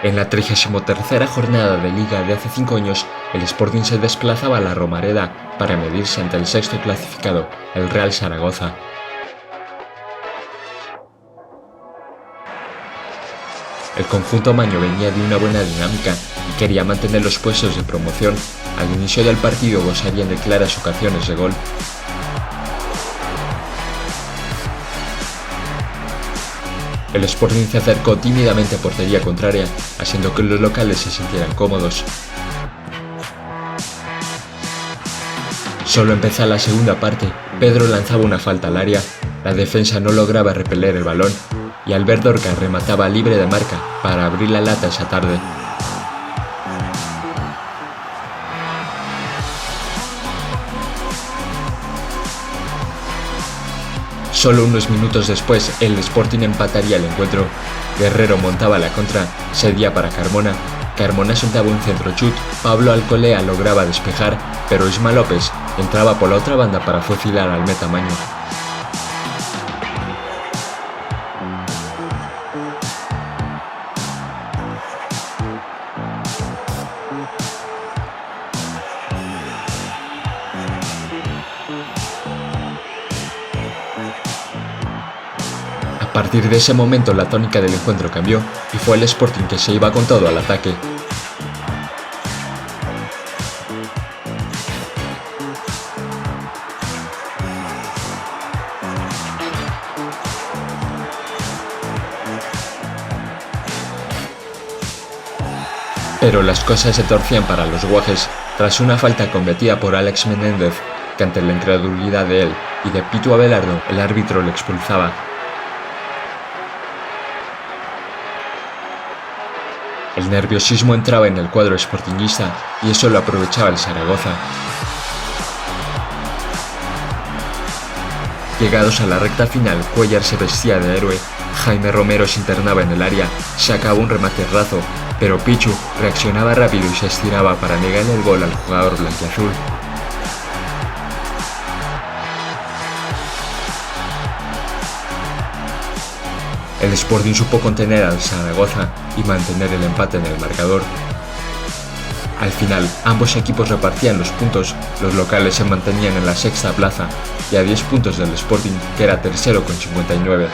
En la 33ª jornada de Liga de hace 5 años, el Sporting se desplazaba a la Romareda para medirse ante el sexto clasificado, el Real Zaragoza. El conjunto maño venía de una buena dinámica y quería mantener los puestos de promoción. Al inicio del partido gozarían de claras ocasiones de gol. El Sporting se acercó tímidamente a portería contraria, haciendo que los locales se sintieran cómodos. Solo empezó la segunda parte, Pedro lanzaba una falta al área, la defensa no lograba repeler el balón y Albert Dorca remataba libre de marca para abrir la lata esa tarde. Solo unos minutos después, el Sporting empataría el encuentro. Guerrero montaba la contra, cedía para Carmona. Carmona soltaba un centrochut, Pablo Alcolea lograba despejar, pero Isma López entraba por la otra banda para fusilar al metamaño. A partir de ese momento la tónica del encuentro cambió y fue el Sporting que se iba con todo al ataque. Pero las cosas se torcían para los guajes tras una falta cometida por Alex Menéndez, que ante la incredulidad de él y de Pitu Abelardo el árbitro le expulsaba. El nerviosismo entraba en el cuadro sportingista y eso lo aprovechaba el Zaragoza. Llegados a la recta final, Cuellar se vestía de héroe, Jaime Romero se internaba en el área, sacaba un remate raso, pero Pichu reaccionaba rápido y se estiraba para negarle el gol al jugador blanquiazul. El Sporting supo contener al Zaragoza y mantener el empate en el marcador. Al final, ambos equipos repartían los puntos, los locales se mantenían en la sexta plaza y a 10 puntos del Sporting, que era tercero con 59.